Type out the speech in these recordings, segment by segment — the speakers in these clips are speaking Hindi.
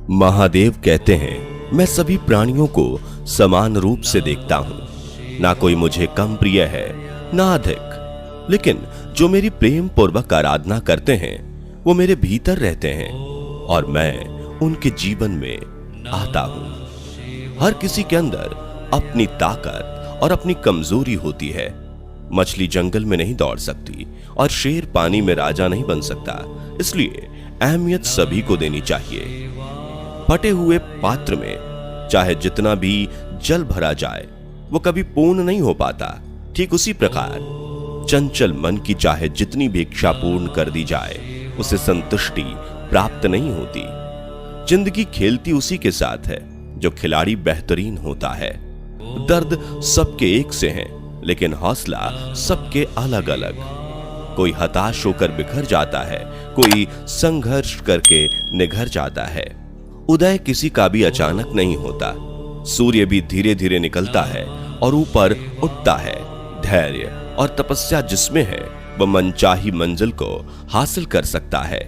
महादेव कहते हैं, मैं सभी प्राणियों को समान रूप से देखता हूं। ना कोई मुझे कम प्रिय है ना अधिक, लेकिन जो मेरी प्रेम पूर्वक आराधना करते हैं वो मेरे भीतर रहते हैं और मैं उनके जीवन में आता हूं। हर किसी के अंदर अपनी ताकत और अपनी कमजोरी होती है। मछली जंगल में नहीं दौड़ सकती और शेर पानी में राजा नहीं बन सकता, इसलिए अहमियत सभी को देनी चाहिए। फटे हुए पात्र में चाहे जितना भी जल भरा जाए वो कभी पूर्ण नहीं हो पाता। ठीक उसी प्रकार चंचल मन की चाहे जितनी भी इच्छा पूर्ण कर दी जाए उसे संतुष्टि प्राप्त नहीं होती। जिंदगी खेलती उसी के साथ है जो खिलाड़ी बेहतरीन होता है। दर्द सबके एक से हैं, लेकिन हौसला सबके अलग अलग। कोई हताश होकर बिखर जाता है, कोई संघर्ष करके निघर जाता है। उदय किसी का भी अचानक नहीं होता। सूर्य भी धीरे धीरे निकलता है और ऊपर उठता है। धैर्य और तपस्या जिसमें है वह मनचाही मंजिल को हासिल कर सकता है।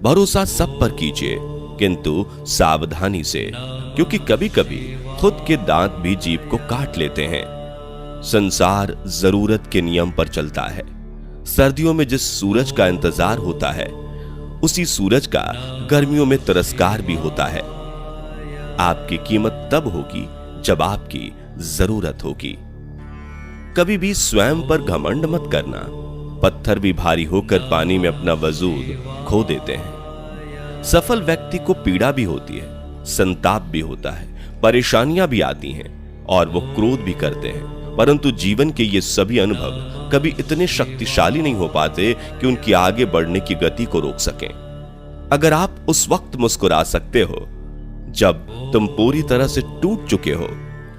भरोसा सब पर कीजिए, किंतु सावधानी से, क्योंकि कभी कभी खुद के दांत भी जीभ को काट लेते हैं। संसार जरूरत के नियम पर चलता है। सर्दियों में जिस सूरज का इंतजार होता है उसी सूरज का गर्मियों में तिरस्कार भी होता है। आपकी कीमत तब होगी जब आपकी जरूरत होगी। कभी भी स्वयं पर घमंड मत करना। पत्थर भी भारी होकर पानी में अपना वजूद खो देते हैं। सफल व्यक्ति को पीड़ा भी होती है, संताप भी होता है, परेशानियां भी आती हैं और वो क्रोध भी करते हैं, परंतु जीवन के ये सभी अनुभव कभी इतने शक्तिशाली नहीं हो पाते कि उनकी आगे बढ़ने की गति को रोक सकें। अगर आप उस वक्त मुस्कुरा सकते हो जब तुम पूरी तरह से टूट चुके हो,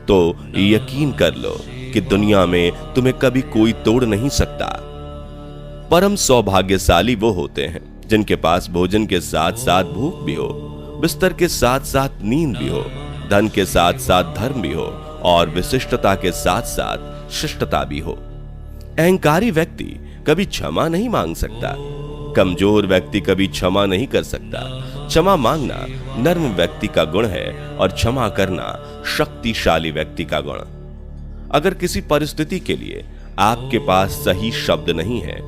तो यकीन कर लो कि दुनिया में तुम्हें कभी कोई तोड़ नहीं सकता। परम सौभाग्यशाली वो होते हैं जिनके पास भोजन के साथ साथ भूख भी हो, बिस्तर के साथ साथ नींद भी हो, धन के साथ साथ धर्म भी हो और विशिष्टता के साथ साथ शिष्टता भी हो। अहंकारी व्यक्ति कभी क्षमा नहीं मांग सकता। कमजोर व्यक्ति कभी क्षमा नहीं कर सकता। क्षमा मांगना नर्म व्यक्ति का गुण है और क्षमा करना शक्तिशाली व्यक्ति का गुण। अगर किसी परिस्थिति के लिए आपके पास सही शब्द नहीं है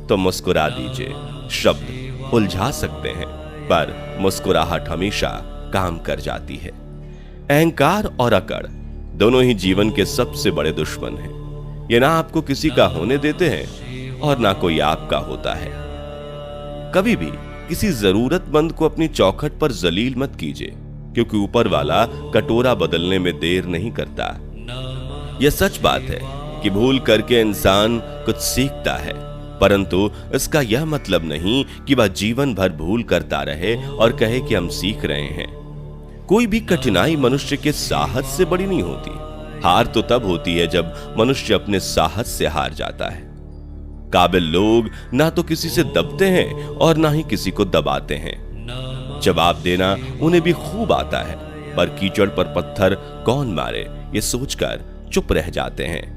तो मुस्कुरा दीजिए। शब्द उलझा सकते हैं, पर मुस्कुराहट हमेशा काम कर जाती है। अहंकार और अकड़ दोनों ही जीवन के सबसे बड़े दुश्मन हैं। ये ना आपको किसी का होने देते हैं और ना कोई आपका होता है। कभी भी किसी जरूरतमंद को अपनी चौखट पर जलील मत कीजिए, क्योंकि ऊपर वाला कटोरा बदलने में देर नहीं करता। यह सच बात है कि भूल करके इंसान कुछ सीखता है, परंतु इसका यह मतलब नहीं कि वह जीवन भर भूल करता रहे और कहे कि हम सीख रहे हैं। कोई भी कठिनाई मनुष्य के साहस से बड़ी नहीं होती। हार तो तब होती है जब मनुष्य अपने साहस से हार जाता है। काबिल लोग ना तो किसी से दबते हैं और ना ही किसी को दबाते हैं। जवाब देना उन्हें भी खूब आता है, पर कीचड़ पर पत्थर कौन मारे ये सोचकर चुप रह जाते हैं।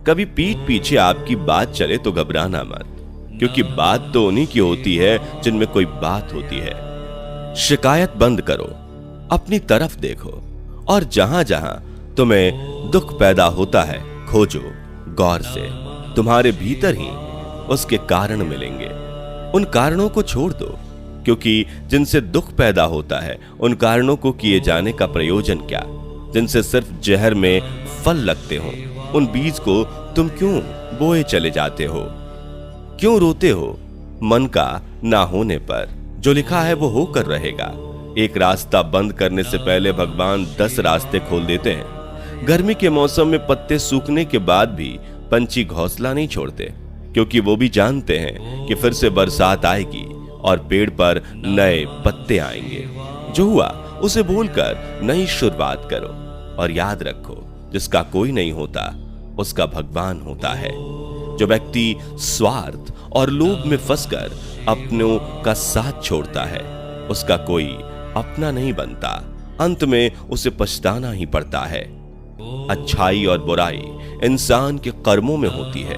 कभी पीठ पीछे आपकी बात चले तो घबराना मत, क्योंकि बात तो उन्हीं की होती है जिनमें कोई बात होती है। शिकायत बंद करो, अपनी तरफ देखो और जहां जहां तुम्हें दुख पैदा होता है खोजो गौर से। तुम्हारे भीतर ही उसके कारण मिलेंगे। उन कारणों को छोड़ दो, क्योंकि जिनसे दुख पैदा होता है उन कारणों को किए जाने का प्रयोजन क्या। जिनसे सिर्फ जहर में फल लगते हो उन बीज को तुम क्यों बोए चले जाते हो। क्यों रोते हो मन का ना होने पर? जो लिखा है वो होकर रहेगा। एक रास्ता बंद करने से पहले भगवान 10 रास्ते खोल देते हैं। गर्मी के मौसम में पत्ते सूखने के बाद भी पंछी घोंसला नहीं छोड़ते, क्योंकि वो भी जानते हैं कि फिर से बरसात आएगी और पेड़ पर नए पत्ते आएंगे। जो हुआ उसे भूलकर नई शुरुआत करो और याद रखो, जिसका कोई नहीं होता उसका भगवान होता है। जो व्यक्ति स्वार्थ और लोभ में फंसकर अपनों का साथ छोड़ता है उसका कोई अपना नहीं बनता। अंत में उसे पछताना ही पड़ता है। अच्छाई और बुराई इंसान के कर्मों में होती है।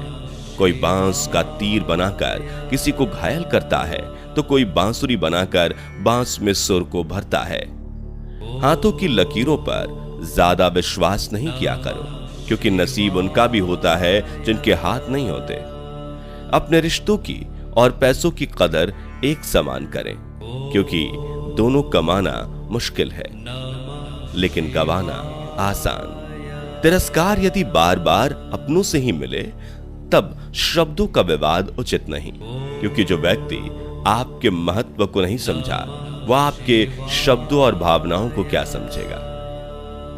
कोई बांस का तीर बनाकर किसी को घायल करता है तो कोई बांसुरी बनाकर बांस में सुर को भरता है। हाथों की लकीरों पर ज्यादा विश्वास नहीं किया करो, क्योंकि नसीब उनका भी होता है जिनके हाथ नहीं होते। अपने रिश्तों की और पैसों की कदर एक समान करें, क्योंकि दोनों कमाना मुश्किल है लेकिन गवाना आसान। तिरस्कार यदि बार बार अपनों से ही मिले तब शब्दों का विवाद उचित नहीं, क्योंकि जो व्यक्ति आपके महत्व को नहीं समझा वह आपके शब्दों और भावनाओं को क्या समझेगा।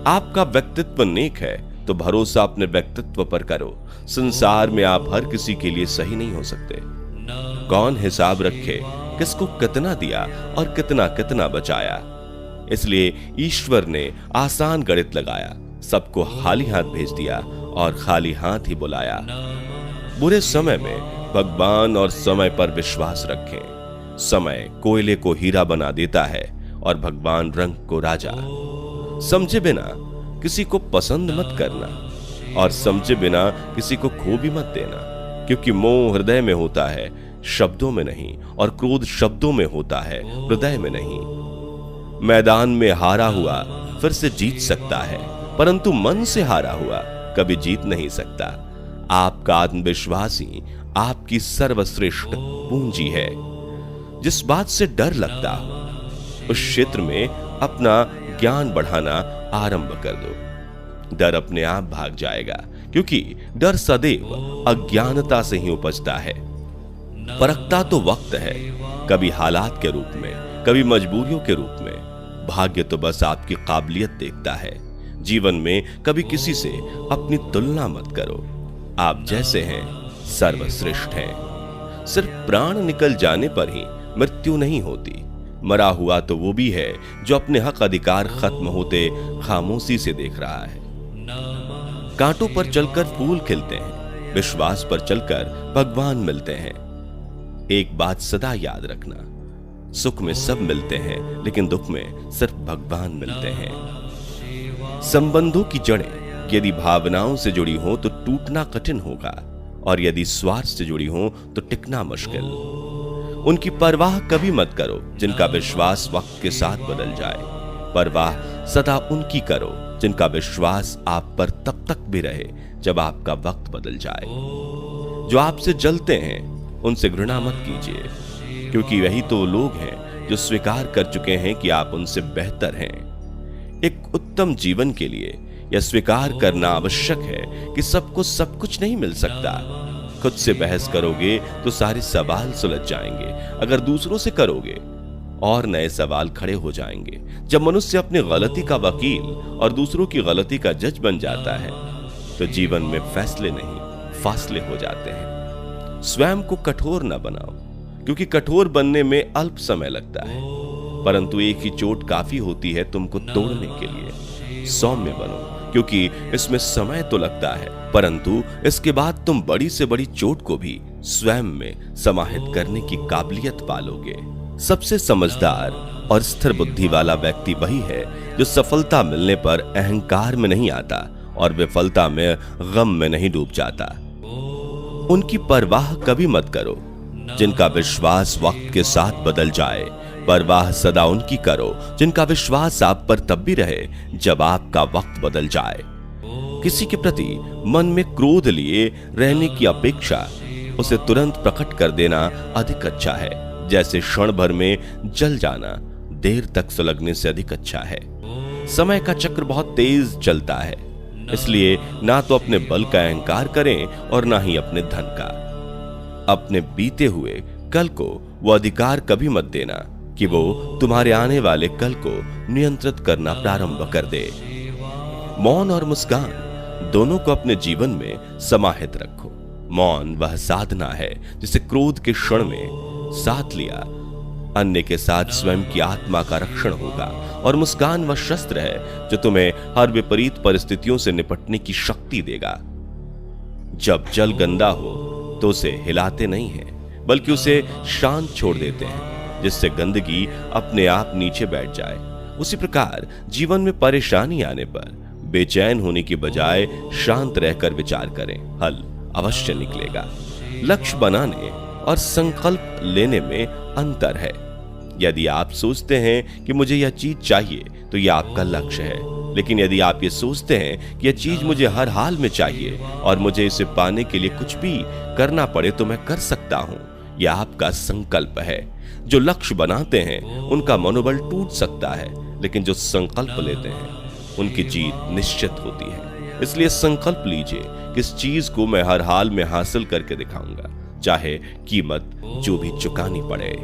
आपका व्यक्तित्व नेक है तो भरोसा अपने व्यक्तित्व पर करो। संसार में आप हर किसी के लिए सही नहीं हो सकते। कौन हिसाब रखे किसको कितना दिया और कितना कितना बचाया। इसलिए ईश्वर ने आसान गणित लगाया, सबको खाली हाथ भेज दिया और खाली हाथ ही बुलाया। बुरे समय में भगवान और समय पर विश्वास रखें। समय कोयले को हीरा बना देता है और भगवान रंग को राजा। समझे बिना किसी को पसंद मत करना और समझे बिना किसी को खो भी मत देना, क्योंकि मोह हृदय में होता है, शब्दों में नहीं, और क्रोध शब्दों में होता है, हृदय में नहीं। मैदान में हारा हुआ फिर से जीत सकता है, परंतु मन से हारा हुआ कभी जीत नहीं सकता। आपका आत्मविश्वास ही आपकी सर्वश्रेष्ठ पूंजी है। जिस बात से डर लगता हो उस क्षेत्र में अपना ज्ञान बढ़ाना आरंभ कर दो। डर अपने आप भाग जाएगा, क्योंकि डर सदैव अज्ञानता से ही उपजता है। परखता तो वक्त है, कभी हालात के रूप में, कभी मजबूरियों के रूप में। भाग्य तो बस आपकी काबिलियत देखता है। जीवन में कभी किसी से अपनी तुलना मत करो। आप जैसे हैं सर्वश्रेष्ठ हैं। सिर्फ प्राण निकल जाने पर ही मृत्यु नहीं होती। मरा हुआ तो वो भी है जो अपने हक अधिकार खत्म होते खामोशी से देख रहा है। कांटों पर चलकर फूल खिलते हैं, विश्वास पर चलकर भगवान मिलते हैं। एक बात सदा याद रखना, सुख में सब मिलते हैं लेकिन दुख में सिर्फ भगवान मिलते हैं। संबंधों की जड़ें यदि भावनाओं से जुड़ी हो तो टूटना कठिन होगा, और यदि स्वार्थ से जुड़ी हो तो टिकना मुश्किल। उनकी परवाह कभी मत करो जिनका विश्वास वक्त के साथ बदल जाए। परवाह सदा उनकी करो जिनका विश्वास आप पर तब तक भी रहे जब आपका वक्त बदल जाए। जो आपसे जलते हैं उनसे घृणा मत कीजिए, क्योंकि वही तो लोग हैं जो स्वीकार कर चुके हैं कि आप उनसे बेहतर हैं। एक उत्तम जीवन के लिए यह स्वीकार करना आवश्यक है कि सबको सब कुछ नहीं मिल सकता। खुद से बहस करोगे तो सारे सवाल सुलझ जाएंगे। अगर दूसरों से करोगे और नए सवाल खड़े हो जाएंगे। जब मनुष्य अपनी गलती का वकील और दूसरों की गलती का जज बन जाता है तो जीवन में फैसले नहीं फासले हो जाते हैं। स्वयं को कठोर न बनाओ, क्योंकि कठोर बनने में अल्प समय लगता है, परंतु एक ही चोट काफी होती है तुमको तोड़ने के लिए। सौम्य बनो, क्योंकि इसमें समय तो लगता है, परंतु इसके बाद तुम बड़ी से बड़ी चोट को भी स्वयं में समाहित करने की काबिलियत पालोगे। सबसे समझदार और स्थिर बुद्धि वाला व्यक्ति वही है जो सफलता मिलने पर अहंकार में नहीं आता और विफलता में गम में नहीं डूब जाता। उनकी परवाह कभी मत करो जिनका विश्वास वक्त के साथ बदल जाए। परवाह सदा उनकी करो जिनका विश्वास आप पर तब भी रहे जब आपका वक्त बदल जाए। किसी के प्रति मन में क्रोध लिए रहने की अपेक्षा उसे तुरंत प्रकट कर देना अधिक अच्छा है। जैसे क्षण भर में जल जाना देर तक सुलगने से अधिक अच्छा है। समय का चक्र बहुत तेज चलता है, इसलिए ना तो अपने बल का अहंकार करें और ना ही अपने धन का। अपने बीते हुए कल को वो अधिकार कभी मत देना कि वो तुम्हारे आने वाले कल को नियंत्रित करना प्रारंभ कर दे। मौन और मुस्कान दोनों को अपने जीवन में समाहित रखो। मौन वह साधना है जिसे क्रोध के क्षण में साथ लिया अन्य के साथ स्वयं की आत्मा का रक्षण होगा, और मुस्कान वह शस्त्र है जो तुम्हें हर विपरीत परिस्थितियों से निपटने की शक्ति देगा। जब जल गंदा हो तो उसे हिलाते नहीं हैं, बल्कि उसे शांत छोड़ देते हैं, जिससे गंदगी अपने आप नीचे बैठ जाए। उसी प्रकार जीवन में परेशानी आने पर बेचैन होने की बजाय शांत रहकर विचार करें, हल अवश्य निकलेगा। लक्ष्य बनाने और संकल्प लेने में अंतर है। यदि आप सोचते हैं कि मुझे यह चीज चाहिए तो यह आपका लक्ष्य है, लेकिन यदि आप ये सोचते हैं कि यह चीज मुझे हर हाल में चाहिए और मुझे इसे पाने के लिए कुछ भी करना पड़े तो मैं कर सकता हूं, यह आपका संकल्प है। जो लक्ष्य बनाते हैं उनका मनोबल टूट सकता है, लेकिन जो संकल्प लेते हैं उनकी जीत निश्चित होती है। इसलिए संकल्प लीजिए कि इस चीज को मैं हर हाल में हासिल करके दिखाऊंगा, चाहे कीमत जो भी चुकानी पड़े।